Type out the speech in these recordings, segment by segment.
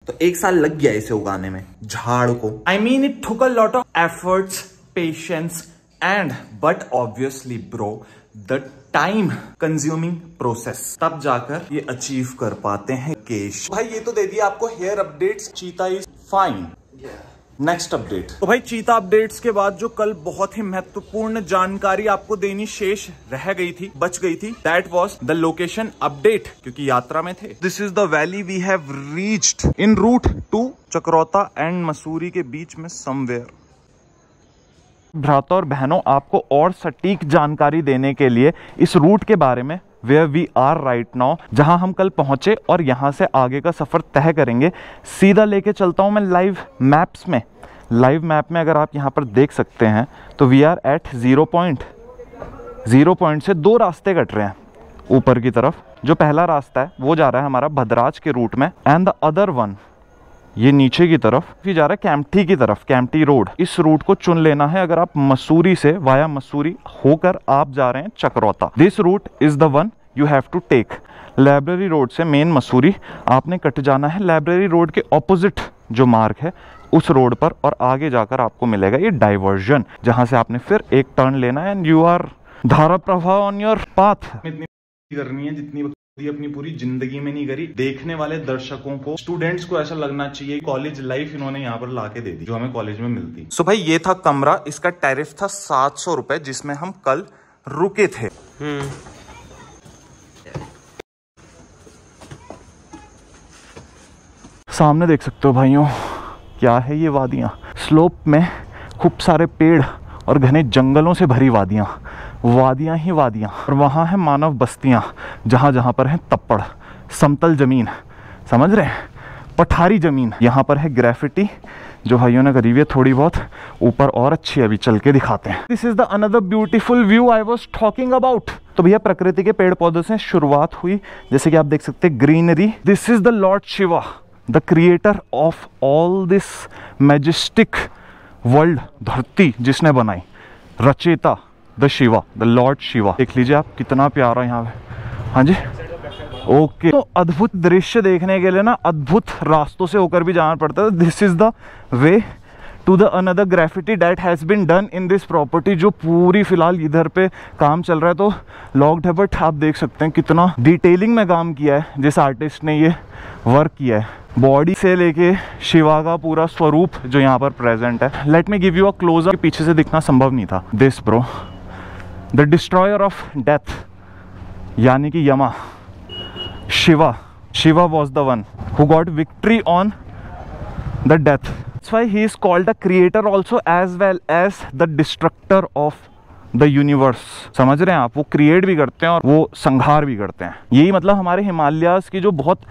तो 1 साल लग गया इसे उगाने में, झाड़ को। I mean it took a lot of efforts, patience and but obviously bro the time consuming process, तब जाकर ये अचीव कर पाते हैं केश। भाई ये तो दे दिया आपको here updates, cheetah is fine. Next update. तो भाई चीता अपडेट्स के बाद जो कल बहुत ही महत्वपूर्ण जानकारी आपको देनी शेष रह गई थी, बच गई थी, that was the location update, क्योंकि यात्रा में थे। This is the valley we have reached in route to Chakrata and Mussoorie के बीच में समवेयर। भ्राता और बहनों, आपको और सटीक जानकारी देने के लिए इस रूट के बारे में Where we are right now, जहां हम कल पहुंचे और यहां से आगे का सफर तय करेंगे, सीधा लेके चलता हूं मैं लाइव मैप्स में। लाइव मैप में अगर आप यहां पर देख सकते हैं तो वी आर एट 0 पॉइंट से 2 रास्ते कट रहे हैं ऊपर की तरफ। जो पहला रास्ता है वो जा रहा है हमारा भद्राज के रूट में, एंड द अदर वन ये नीचे की तरफ भी जा रहा है कैंपटी की तरफ, कैंपटी रोड। इस रूट को चुन लेना है अगर आप मसूरी से, वाया मसूरी होकर आप जा रहे हैं Chakrata. This route is the one you have to take. Library road से मेन मसूरी आपने कट जाना है, लाइब्रेरी रोड के ऑपोजिट जो मार्ग है उस रोड पर, और आगे जाकर आपको मिलेगा ये डाइवर्जन, जहां से आपने फिर एक टर्न लेना है एंड यू आर धारा प्रवाह ऑन योर पाथ। इतनी करनी है जितनी अपनी पूरी जिंदगी में नहीं करी। देखने वाले दर्शकों को, स्टूडेंट्स को ऐसा लगना चाहिए कॉलेज लाइफ इन्होंने यहाँ पर लाके दे दी जो हमें कॉलेज में मिलती। सो भाई ये था कमरा, इसका टैरिफ था 700 रुपए, जिसमें हम कल रुके थे। सामने देख सकते हो भाइयों, क्या है ये वादियां। स्लोप में खूब सारे पेड़ और घने जंगलों से भरी वादियां, वादियां ही वादियां। और वहाँ है मानव बस्तियां, जहाँ जहाँ पर है तप्पड़, समतल जमीन, समझ रहे हैं, पठारी जमीन। यहाँ पर है ग्रेफिटी जो भाइयों ने करी हुई है थोड़ी बहुत, ऊपर और अच्छी अभी चल के दिखाते हैं। This is the another beautiful view I was talking about. तो भैया प्रकृति के पेड़ पौधों से शुरुआत हुई, जैसे कि आप देख सकते हैं greenery. This is the lord Shiva, the creator of all this majestic world, धरती जिसने बनाई, रचेता the Shiva, the lord Shiva. देख लीजिए आप कितना प्यारा यहाँ पे। हाँ जी ओके। तो अद्भुत दृश्य देखने के लिए ना अद्भुत रास्तों से होकर भी जाना पड़ता है। This is the way to the another graffiti that has been done in this property, जो पूरी फिलहाल इधर पे काम चल रहा है। तो लॉक्ड है, बट आप देख सकते हैं कितना डिटेलिंग में काम किया है जिस आर्टिस्ट ने ये वर्क किया है। बॉडी से लेके शिवा का पूरा स्वरूप जो यहाँ पर प्रेजेंट है। Let me give you a closeup, पीछे से दिखना संभव नहीं था। This bro, the destroyer of death, यानी कि Yama, Shiva was the one who got victory on the death. That's why he is called the creator also as well as the destructor of the universe। समझ रहे हैं आप, वो create भी करते हैं और वो संहार भी करते हैं। यही मतलब हमारे हिमालयाज की जो बहुत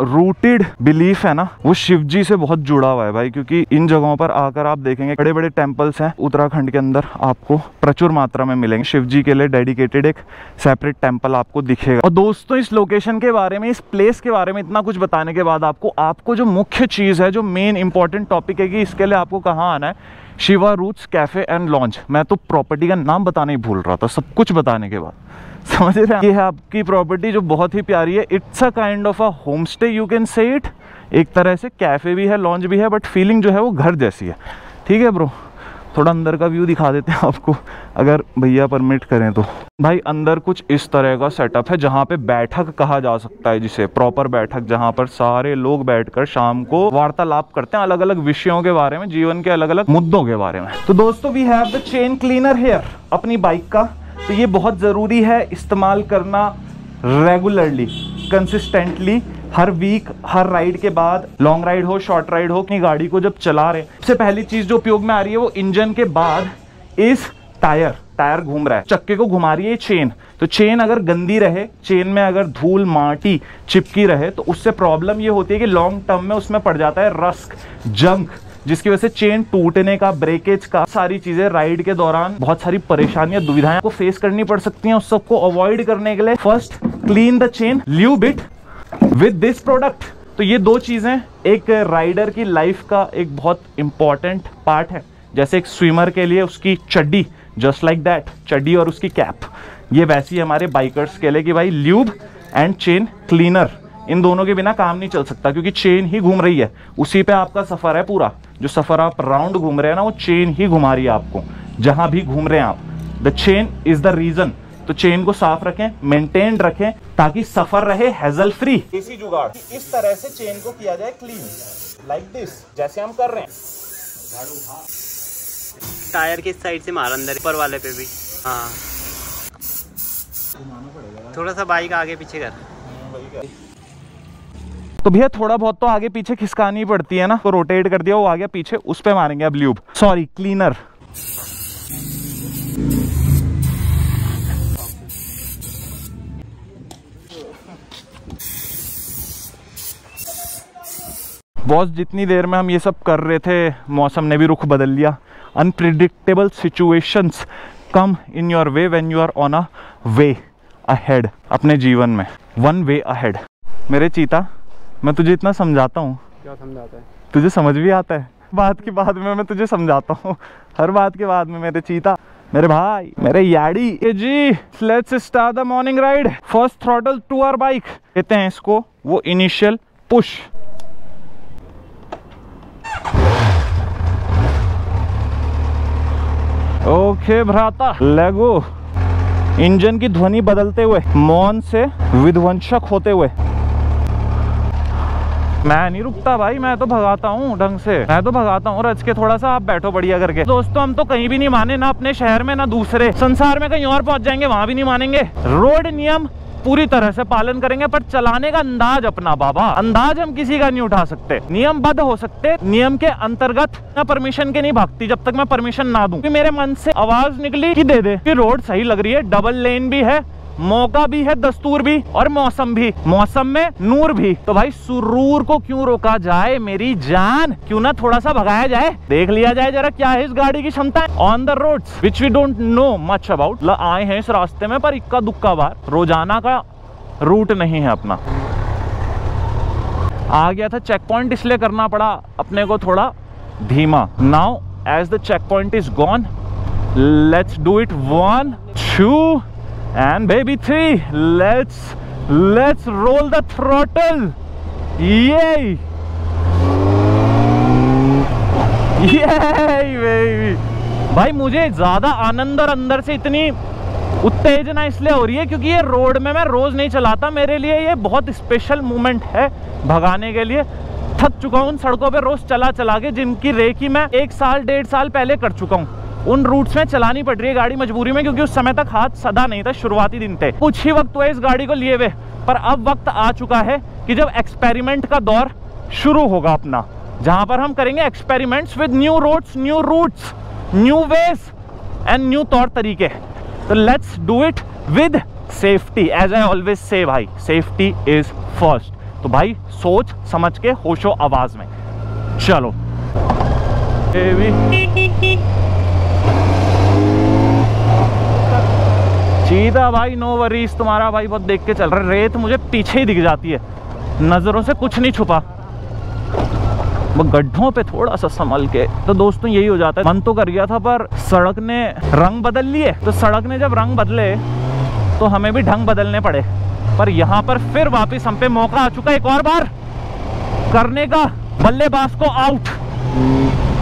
रूटेड बिलीफ है ना, वो शिव जी से बहुत जुड़ा हुआ है भाई। क्योंकि इन जगहों पर आकर आप देखेंगे बड़े बड़े टेम्पल्स हैं उत्तराखंड के अंदर, आपको प्रचुर मात्रा में मिलेंगे। शिव जी के लिए डेडिकेटेड एक सेपरेट टेम्पल आपको दिखेगा। और दोस्तों इस लोकेशन के बारे में, इस प्लेस के बारे में इतना कुछ बताने के बाद आपको जो मुख्य चीज़ है, जो मेन इंपॉर्टेंट टॉपिक है कि इसके लिए आपको कहाँ आना है, Shiva roots cafe and lounge. मैं तो प्रॉपर्टी का नाम बताने ही भूल रहा था सब कुछ बताने के बाद, समझ रहे हैं। ये है आपकी प्रॉपर्टी जो बहुत ही प्यारी है। It's a kind of a home stay you can say it. एक तरह से कैफे भी है, लॉन्ज भी है, बट फीलिंग जो है वो घर जैसी है। ठीक है ब्रो, थोड़ा अंदर का व्यू दिखा देते हैं आपको, अगर भैया परमिट करें तो। भाई अंदर कुछ इस तरह का सेटअप है जहाँ पे बैठक कहा जा सकता है, जिसे प्रॉपर बैठक, जहाँ पर सारे लोग बैठकर शाम को वार्तालाप करते हैं अलग अलग विषयों के बारे में, जीवन के अलग अलग मुद्दों के बारे में। तो दोस्तों we have the chain cleaner here अपनी बाइक का। तो ये बहुत ज़रूरी है इस्तेमाल करना रेगुलरली, कंसिस्टेंटली, हर वीक, हर राइड के बाद, लॉन्ग राइड हो, शॉर्ट राइड हो, अपनी गाड़ी को जब चला रहे, सबसे पहली चीज़ जो उपयोग में आ रही है वो इंजन के बाद इस टायर घूम रहा है, चक्के को घुमा रही है चेन। तो चेन अगर गंदी रहे, चेन में अगर धूल माटी चिपकी रहे, तो उससे प्रॉब्लम ये होती है कि लॉन्ग टर्म में उसमें पड़ जाता है रस्क, जंक, जिसकी वजह से चेन टूटने का, ब्रेकेज का, सारी चीजें राइड के दौरान बहुत सारी परेशानियां, दुविधाएं को फेस करनी पड़ सकती हैं। उस सबको अवॉइड करने के लिए first clean the chain, lube it with this product. तो ये दो चीजें एक राइडर की लाइफ का एक बहुत इंपॉर्टेंट पार्ट है। जैसे एक स्विमर के लिए उसकी चड्डी, जस्ट लाइक दैट, चड्डी और उसकी कैप, ये वैसी हमारे बाइकर्स के लिए कि भाई ल्यूब एंड चेन क्लीनर इन दोनों के बिना काम नहीं चल सकता, क्योंकि चेन ही घूम रही है, उसी पे आपका सफर है पूरा। जो सफर आप राउंड घूम रहे हैं ना, वो चेन ही घुमा रही है आपको, जहां भी घूम रहे हैं आप। The chain is the reason. तो चेन को साफ रखें, मेंटेन रखें, ताकि सफर रहे हैजल फ्री। इसी जुगाड़ इस तरह से चेन को किया जाए क्लीन, लाइक दिस, जैसे हम कर रहे हैं। टायर की साइड से मार अंदर, ऊपर वाले पे भी। हाँ, थोड़ा सा बाइक आगे पीछे कर। तो भैया थोड़ा बहुत तो आगे पीछे खिसकानी पड़ती है ना, तो रोटेट कर दिया, वो आ गया पीछे, उस पे मारेंगे अब ल्यूब, सॉरी क्लीनर। बॉस, जितनी देर में हम ये सब कर रहे थे, मौसम ने भी रुख बदल लिया। Unpredictable situations come in your way when you are on a way ahead. अपने जीवन में वन वे अहेड। मेरे चीता, मैं तुझे इतना समझाता हूँ, क्या समझाता है? तुझे समझ भी आता है। बात के बाद में मैं तुझे समझाता हूँ, हर बात के बाद में। मेरे चीता, मेरे भाई, मेरे याडी जी, let's start the morning ride. First throttle to our bike, कहते हैं इसको वो इनिशियल पुश। ओके भ्राता, लेगो। इंजन की ध्वनि बदलते हुए, मौन से विध्वंसक होते हुए। मैं नहीं रुकता भाई, मैं तो भगाता हूँ ढंग से, मैं तो भगाता हूँ रच के। थोड़ा सा आप बैठो बढ़िया करके। दोस्तों, हम तो कहीं भी नहीं माने, ना अपने शहर में ना दूसरे संसार में, कहीं और पहुंच जाएंगे वहां भी नहीं मानेंगे। रोड नियम पूरी तरह से पालन करेंगे, पर चलाने का अंदाज अपना बाबा, अंदाज हम किसी का नहीं उठा सकते। नियमबद्ध हो सकते, नियम के अंतर्गत। मैं परमिशन के नहीं भागती जब तक मैं परमिशन ना दूं। मेरे मन से आवाज निकली कि दे दे, कि रोड सही लग रही है, डबल लेन भी है, मौका भी है, दस्तूर भी, और मौसम भी, मौसम में नूर भी। तो भाई सुरूर को क्यों रोका जाए मेरी जान, क्यों ना थोड़ा सा भगाया जाए, देख लिया जाए जरा क्या है इस गाड़ी की क्षमता। On the roads which we don't know much about, आए हैं इस रास्ते में, पर इक्का दुक्का बार, रोजाना का रूट नहीं है अपना। आ गया था चेक पॉइंट, इसलिए करना पड़ा अपने को थोड़ा धीमा। Now as the check point is gone, let's do it 1 2 and baby 3. Let's roll the throttle. Yay! Yay baby! भाई मुझे ज्यादा आनंद और अंदर से इतनी उत्तेजना इसलिए हो रही है क्योंकि ये रोड में मैं रोज नहीं चलाता। मेरे लिए ये बहुत स्पेशल मोमेंट है भगाने के लिए। थक चुका हूँ उन सड़कों पे रोज चला चला के, जिनकी रेकी मैं 1 साल 1.5 साल पहले कर चुका हूँ। उन रूट्स में चलानी पड़ रही है गाड़ी मजबूरी में, क्योंकि उस समय तक हाथ सदा नहीं था, शुरुआती दिन थे। कुछ ही वक्त हुआ इस गाड़ी को लिए हुए, पर अब वक्त आ चुका है कि जब एक्सपेरिमेंट का दौर शुरू होगा अपना, जहां पर हम करेंगे experiments with new roads, new routes, new ways and new तौर तरीके। तो let's do it with safety, as I always say भाई, सेफ्टी इज फर्स्ट। तो भाई सोच समझ के होशो आवाज में चलो। चीता भाई नो वरीज, तुम्हारा भाई बहुत देख के चल रहा है। रेत मुझे पीछे ही दिख जाती है, नजरों से कुछ नहीं छुपा, वो गड्ढों पे थोड़ा सा संभल के। तो दोस्तों यही हो जाता है। मन तो कर गया था, पर सड़क ने रंग बदल लिए। तो सड़क ने जब रंग बदले तो हमें भी ढंग बदलने पड़े। पर यहाँ पर फिर वापस हम पे मौका आ चुका है एक और बार करने का, बल्लेबाज को आउट।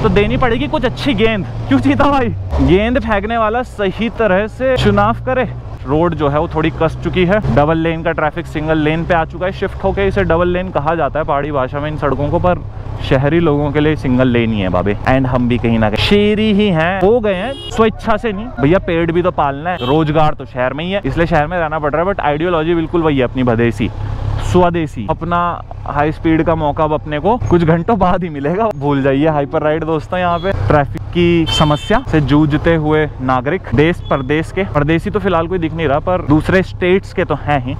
तो देनी पड़ेगी कुछ अच्छी गेंद। क्यों चीता भाई? गेंद फेंकने वाला सही तरह से चुनाव करे। रोड जो है वो थोड़ी कस चुकी है, डबल लेन का ट्रैफिक सिंगल लेन पे आ चुका है शिफ्ट होके। इसे डबल लेन कहा जाता है पहाड़ी भाषा में इन सड़कों को, पर शहरी लोगों के लिए सिंगल लेन ही है बाबे। एंड हम भी कहीं ना कहीं शेरी ही हैं, हो गए हैं स्वेच्छा से नहीं भैया। पेड़ भी तो पालना है, रोजगार तो शहर में ही है, इसलिए शहर में रहना पड़ रहा है। बट आइडियोलॉजी बिल्कुल वही है अपनी, भदेसी स्वदेशी। अपना हाई स्पीड का मौका अब अपने को कुछ घंटों बाद ही मिलेगा। भूल जाइए हाइपर राइड दोस्तों। यहाँ पे ट्रैफिक की समस्या से जूझते हुए नागरिक, देश परदेश के, परदेसी तो फिलहाल कोई दिख नहीं रहा, पर दूसरे स्टेट्स के तो हैं ही।